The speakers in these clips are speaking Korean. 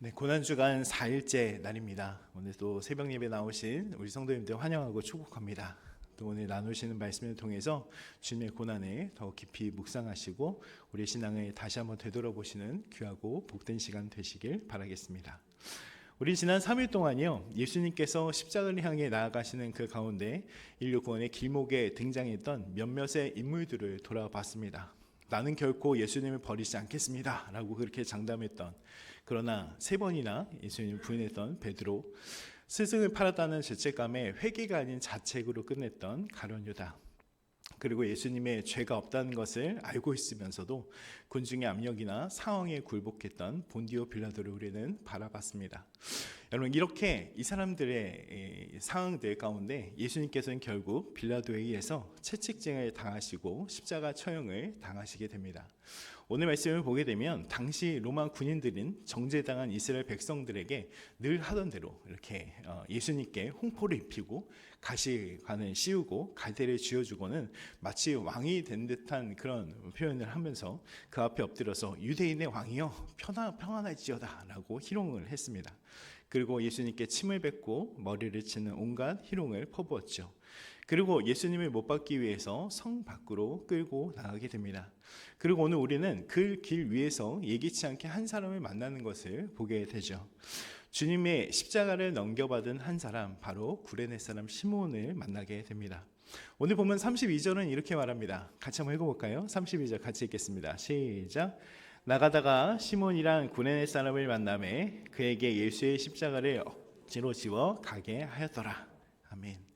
네, 고난주간 4일째 날입니다. 오늘 또 새벽 예배 나오신 우리 성도님들 환영하고 축복합니다. 또 오늘 나누시는 말씀을 통해서 주님의 고난에 더 깊이 묵상하시고 우리 신앙을 다시 한번 되돌아보시는 귀하고 복된 시간 되시길 바라겠습니다. 우리 지난 3일 동안요, 예수님께서 십자가를 향해 나아가시는 그 가운데 인류 구원의 길목에 등장했던 몇몇의 인물들을 돌아봤습니다. 나는 결코 예수님을 버리지 않겠습니다 라고 그렇게 장담했던, 그러나 3번이나 예수님을 부인했던 베드로, 스승을 팔았다는 죄책감에 회개가 아닌 자책으로 끝냈던 가룟 유다, 그리고 예수님의 죄가 없다는 것을 알고 있으면서도 군중의 압력이나 상황에 굴복했던 본디오 빌라도를 우리는 바라봤습니다. 여러분, 이렇게 이 사람들의 상황들 가운데 예수님께서는 결국 빌라도에 의해서 채찍질을 당하시고 십자가 처형을 당하시게 됩니다. 오늘 말씀을 보게 되면 당시 로마 군인들인 정죄당한 이스라엘 백성들에게 늘 하던 대로 이렇게 예수님께 홍포를 입히고 가시관을 씌우고 갈대를 쥐어주고는 마치 왕이 된 듯한 그런 표현을 하면서 그 앞에 엎드려서 유대인의 왕이여 평안할지어다 라고 희롱을 했습니다. 그리고 예수님께 침을 뱉고 머리를 치는 온갖 희롱을 퍼부었죠. 그리고 예수님을 못 박기 위해서 성 밖으로 끌고 나가게 됩니다. 그리고 오늘 우리는 그 길 위에서 예기치 않게 한 사람을 만나는 것을 보게 되죠. 주님의 십자가를 넘겨받은 한 사람, 바로 구레네 사람 시몬을 만나게 됩니다. 오늘 보면 32절은 이렇게 말합니다. 같이 한번 읽어볼까요? 32절 같이 읽겠습니다. 시작. 나가다가 시몬이란 구레네 사람을 만나매 그에게 예수의 십자가를 억지로 지워 가게 하였더라. 아멘.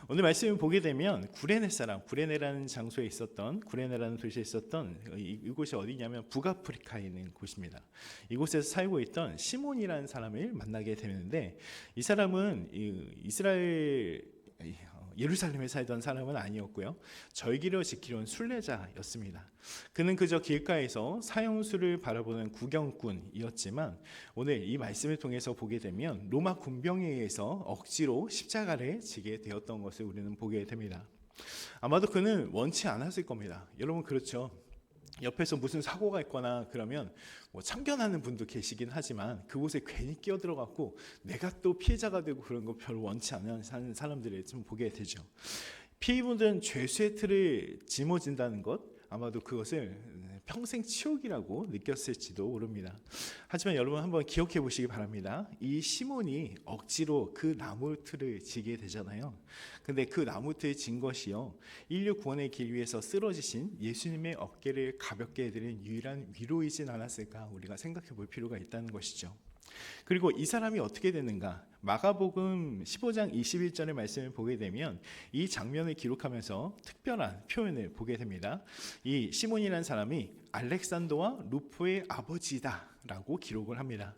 오늘 말씀을 보게 되면 구레네 사람, 구레네라는 장소에 있었던, 구레네라는 도시에 있었던 이곳이 어디냐면 북아프리카에 있는 곳입니다. 이곳에서 살고 있던 시몬이라는 사람을 만나게 되는데, 이 사람은 예루살렘에 살던 사람은 아니었고요, 절기를 지키려는 순례자였습니다. 그는 그저 길가에서 사형수를 바라보는 구경꾼이었지만 오늘 이 말씀을 통해서 보게 되면 로마 군병에 의해서 억지로 십자가를 지게 되었던 것을 우리는 보게 됩니다. 아마도 그는 원치 않았을 겁니다. 여러분, 그렇죠? 옆에서 무슨 사고가 있거나 그러면 참견하는 분도 계시긴 하지만 그곳에 괜히 끼어들어갖고 내가 또 피해자가 되고 그런 거 별로 원치 않는 사람들을 좀 보게 되죠. 피해 묻은 죄수의 틀을 짊어진다는 것, 아마도 그것을 평생 치욕이라고 느꼈을지도 모릅니다. 하지만 여러분, 한번 기억해 보시기 바랍니다. 이 시몬이 억지로 그 나무 틀을 지게 되잖아요. 근데 그 나무 틀을 진 것이요, 인류 구원의 길 위에서 쓰러지신 예수님의 어깨를 가볍게 해드린 유일한 위로이진 않았을까 우리가 생각해 볼 필요가 있다는 것이죠. 그리고 이 사람이 어떻게 되는가? 마가복음 15장 21절의 말씀을 보게 되면 이 장면을 기록하면서 특별한 표현을 보게 됩니다. 이 시몬이라는 사람이 알렉산더와 루포의 아버지다 라고 기록을 합니다.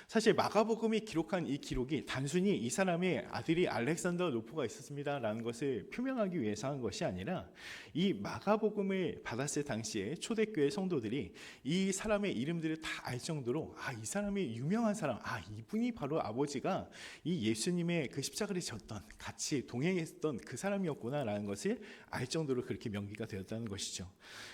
사실 마가복음이 기록한 이 기록이 단순히 이 사람의 아들이 알렉산더 루포가 있었습니다 라는 것을 표명하기 위해서 한 것이 아니라, 이 마가복음을 받았을 당시에 초대교회 성도들이 이 사람의 이름들을 다 알 정도로, 이 사람이 유명한 사람, 이분이 바로 아버지가 이 예수님의 그 십자가를 졌던, 같이 동행했던 그 사람이었구나 라는 것을 알 정도로 그렇게 명기가 되었다는 것이죠.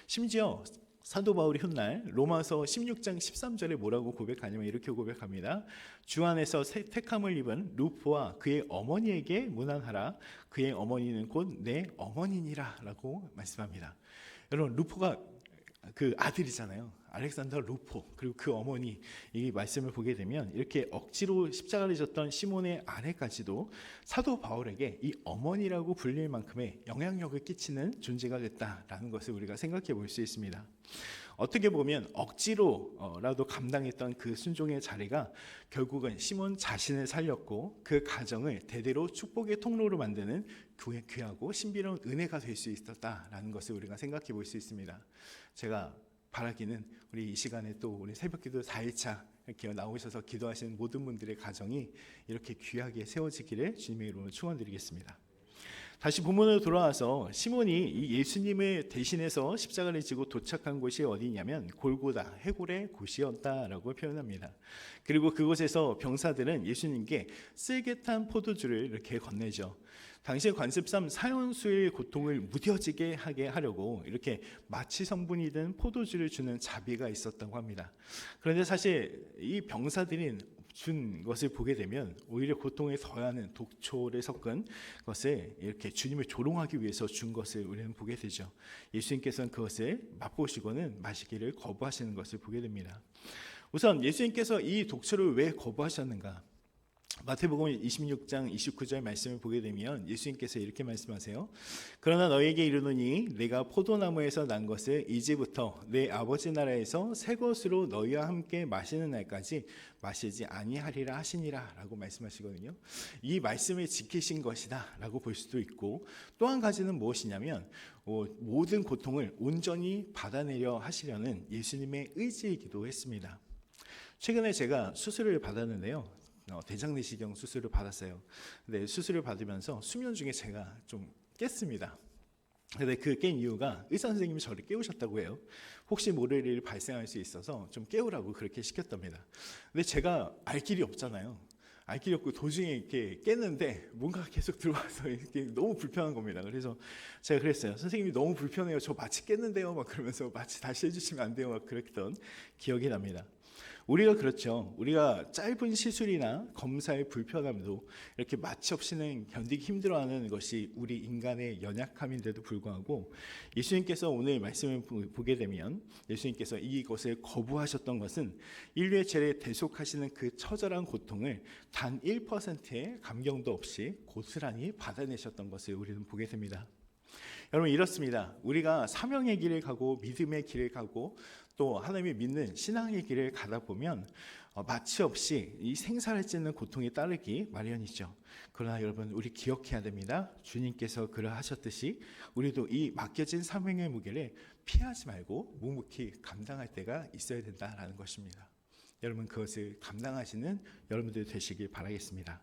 심지어 사도 바울이 훗날 로마서 16장 13절에 뭐라고 고백하냐면 이렇게 고백합니다. 주 안에서 택함을 입은 루포와 그의 어머니에게 문안하라. 그의 어머니는 곧 내 어머니니라 라고 말씀합니다. 여러분, 루포가 그 아들이잖아요. 알렉산더 루포, 그리고 그 어머니, 이 말씀을 보게 되면 이렇게 억지로 십자가를 졌던 시몬의 아내까지도 사도 바울에게 이 어머니라고 불릴 만큼의 영향력을 끼치는 존재가 됐다라는 것을 우리가 생각해 볼 수 있습니다. 어떻게 보면 억지로라도 감당했던 그 순종의 자리가 결국은 시몬 자신을 살렸고 그 가정을 대대로 축복의 통로로 만드는 귀하고 신비로운 은혜가 될 수 있었다라는 것을 우리가 생각해 볼 수 있습니다. 제가 바라기는 우리 이 시간에 또 우리 새벽기도 4일차 이렇게 나오셔서 기도하시는 모든 분들의 가정이 이렇게 귀하게 세워지기를 주님의 이름으로 축원드리겠습니다. 다시 본문으로 돌아와서 시몬이 이 예수님을 대신해서 십자가를 지고 도착한 곳이 어디냐면 골고다, 해골의 곳이었다라고 표현합니다. 그리고 그곳에서 병사들은 예수님께 쓸개 탄 포도주를 이렇게 건네죠. 당시 관습상 사형수의 고통을 무뎌지게 하게 하려고 이렇게 마취 성분이 든 포도주를 주는 자비가 있었다고 합니다. 그런데 사실 이 병사들이 준 것을 보게 되면 오히려 고통에 더하는 독초를 섞은 것을 이렇게 주님을 조롱하기 위해서 준 것을 우리는 보게 되죠. 예수님께서는 그것을 맛보시고는 마시기를 거부하시는 것을 보게 됩니다. 우선 예수님께서 이 독초를 왜 거부하셨는가? 마태복음 26장 29절 말씀을 보게 되면 예수님께서 이렇게 말씀하세요. 그러나 너에게 이르노니 내가 포도나무에서 난 것을 이제부터 내 아버지 나라에서 새 것으로 너희와 함께 마시는 날까지 마시지 아니하리라 하시니라 라고 말씀하시거든요. 이 말씀을 지키신 것이다 라고 볼 수도 있고, 또 한 가지는 무엇이냐면 모든 고통을 온전히 받아내려 하시려는 예수님의 의지이기도 했습니다. 최근에 제가 수술을 받았는데요. 대장 내시경 수술을 받았어요. 근데 수술을 받으면서 수면 중에 제가 좀 깼습니다. 근데 그 깬 이유가 의사 선생님이 저를 깨우셨다고 해요. 혹시 모를 일 발생할 수 있어서 좀 깨우라고 그렇게 시켰답니다. 근데 제가 알 길이 없잖아요. 알 길이 없고 도중에 이렇게 깼는데 뭔가 계속 들어와서 이렇게 너무 불편한 겁니다. 그래서 제가 그랬어요. 선생님이 너무 불편해요. 저 마취 깼는데요. 막 그러면서 마취 다시 해주시면 안 돼요. 막 그랬던 기억이 납니다. 우리가 그렇죠. 우리가 짧은 시술이나 검사의 불편함도 이렇게 마취 없이는 견디기 힘들어하는 것이 우리 인간의 연약함인데도 불구하고 예수님께서 오늘 말씀을 보게 되면 예수님께서 이것을 거부하셨던 것은 인류의 죄를 대속하시는 그 처절한 고통을 단 1%의 감경도 없이 고스란히 받아내셨던 것을 우리는 보게 됩니다. 여러분, 이렇습니다. 우리가 사명의 길을 가고 믿음의 길을 가고 또 하나님을 믿는 신앙의 길을 가다 보면 마취 없이 이 생사를 찢는 고통에 따르기 마련이죠. 그러나 여러분, 우리 기억해야 됩니다. 주님께서 그러하셨듯이 우리도 이 맡겨진 사명의 무게를 피하지 말고 묵묵히 감당할 때가 있어야 된다라는 것입니다. 여러분, 그것을 감당하시는 여러분들 되시길 바라겠습니다.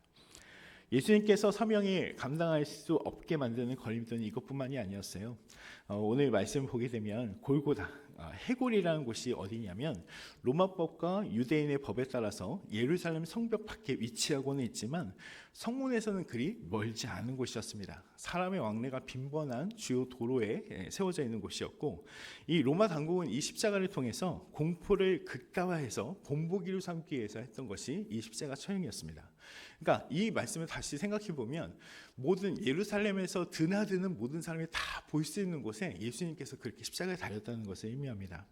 예수님께서 사명을 감당할 수 없게 만드는 걸림돌은 이것뿐만이 아니었어요. 오늘 말씀 보게 되면 골고다, 해골이라는 곳이 어디냐면 로마법과 유대인의 법에 따라서 예루살렘 성벽 밖에 위치하고는 있지만 성문에서는 그리 멀지 않은 곳이었습니다. 사람의 왕래가 빈번한 주요 도로에 세워져 있는 곳이었고, 이 로마 당국은 이 십자가를 통해서 공포를 극다화해서 본보기로 삼기 위해서 했던 것이 이 십자가 처형이었습니다. 그러니까 이 말씀을 다시 생각해 보면 모든 예루살렘에서 드나드는 모든 사람이 다 볼 수 있는 곳에 예수님께서 그렇게 십자가에 달렸다는 것을 의미합니다.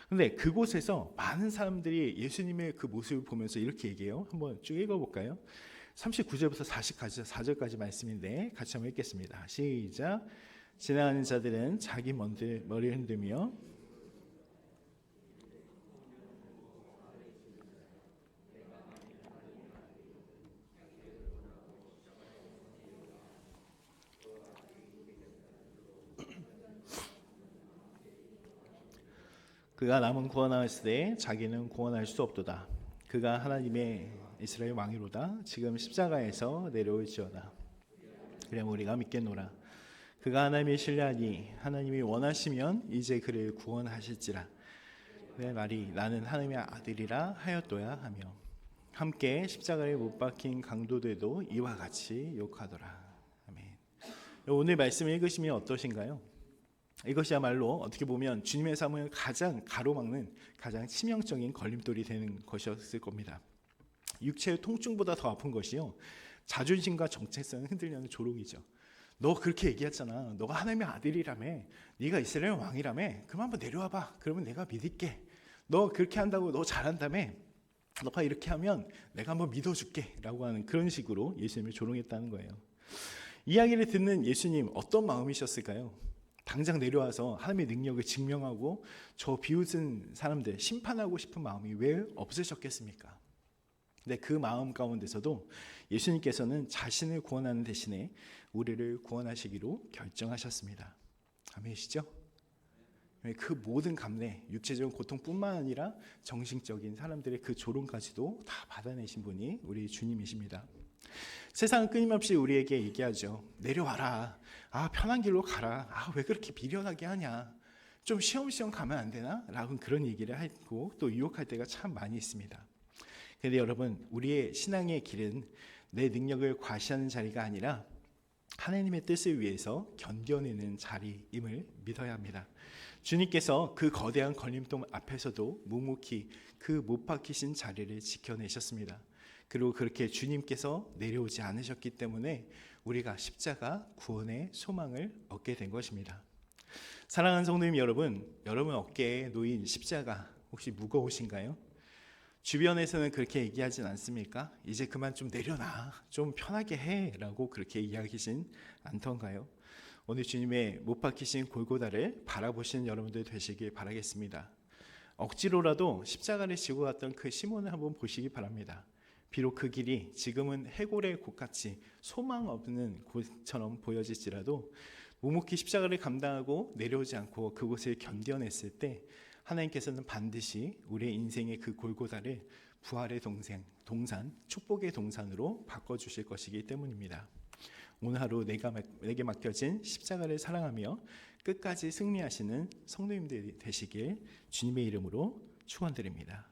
그런데 그곳에서 많은 사람들이 예수님의 그 모습을 보면서 이렇게 얘기해요. 한번 쭉 읽어볼까요? 39절부터 44절까지 말씀인데 같이 한번 읽겠습니다. 시작. 지나가는 자들은 자기 머리를 흔들며 그가 남은 구원하였으되 자기는 구원할 수 없도다. 그가 하나님의 이스라엘 왕이로다. 지금 십자가에서 내려올지어다. 그럼 우리가 믿겠노라. 그가 하나님의 신뢰하니 하나님이 원하시면 이제 그를 구원하실지라. 내 말이 나는 하나님의 아들이라 하였도야 하며 함께 십자가에 못 박힌 강도들도 이와 같이 욕하더라. 아멘. 오늘 말씀을 읽으시면 어떠신가요? 이것이야말로 어떻게 보면 주님의 삶을 가장 가로막는 가장 치명적인 걸림돌이 되는 것이었을 겁니다. 육체의 통증보다 더 아픈 것이요, 자존심과 정체성을 흔들려는 조롱이죠. 너 그렇게 얘기했잖아. 너가 하나님의 아들이라며, 네가 이스라엘 왕이라며, 그럼 한번 내려와봐. 그러면 내가 믿을게. 너 그렇게 한다고, 너 잘한다며, 너가 이렇게 하면 내가 한번 믿어줄게 라고 하는 그런 식으로 예수님을 조롱했다는 거예요. 이야기를 듣는 예수님, 어떤 마음이셨을까요? 당장 내려와서 하나님의 능력을 증명하고 저 비웃은 사람들 심판하고 싶은 마음이 왜 없으셨겠습니까? 근데 그 마음 가운데서도 예수님께서는 자신을 구원하는 대신에 우리를 구원하시기로 결정하셨습니다. 아멘이시죠? 그 모든 감내, 육체적인 고통뿐만 아니라 정신적인 사람들의 그 조롱까지도 다 받아내신 분이 우리 주님이십니다. 세상은 끊임없이 우리에게 얘기하죠. 내려와라. 편한 길로 가라. 왜 그렇게 미련하게 하냐. 좀 쉬엄쉬엄 가면 안 되나? 라고 그런 얘기를 하고 또 유혹할 때가 참 많이 있습니다. 그런데 여러분, 우리의 신앙의 길은 내 능력을 과시하는 자리가 아니라 하나님의 뜻을 위해서 견뎌내는 자리임을 믿어야 합니다. 주님께서 그 거대한 걸림돌 앞에서도 묵묵히 그 못 박히신 자리를 지켜내셨습니다. 그리고 그렇게 주님께서 내려오지 않으셨기 때문에 우리가 십자가 구원의 소망을 얻게 된 것입니다. 사랑하는 성도님 여러분, 여러분 어깨에 놓인 십자가 혹시 무거우신가요? 주변에서는 그렇게 얘기하진 않습니까? 이제 그만 좀 내려놔, 좀 편하게 해 라고 그렇게 이야기하진 않던가요? 오늘 주님의 못 박히신 골고다를 바라보시는 여러분들 되시길 바라겠습니다. 억지로라도 십자가를 지고 갔던 그 시몬을 한번 보시기 바랍니다. 비록 그 길이 지금은 해골의 곳같이 소망 없는 곳처럼 보여질지라도 묵묵히 십자가를 감당하고 내려오지 않고 그곳을 견뎌냈을 때 하나님께서는 반드시 우리의 인생의 그 골고다를 부활의 동산, 축복의 동산으로 바꿔주실 것이기 때문입니다. 오늘 하루 내게 맡겨진 십자가를 사랑하며 끝까지 승리하시는 성도님들이 되시길 주님의 이름으로 축원드립니다.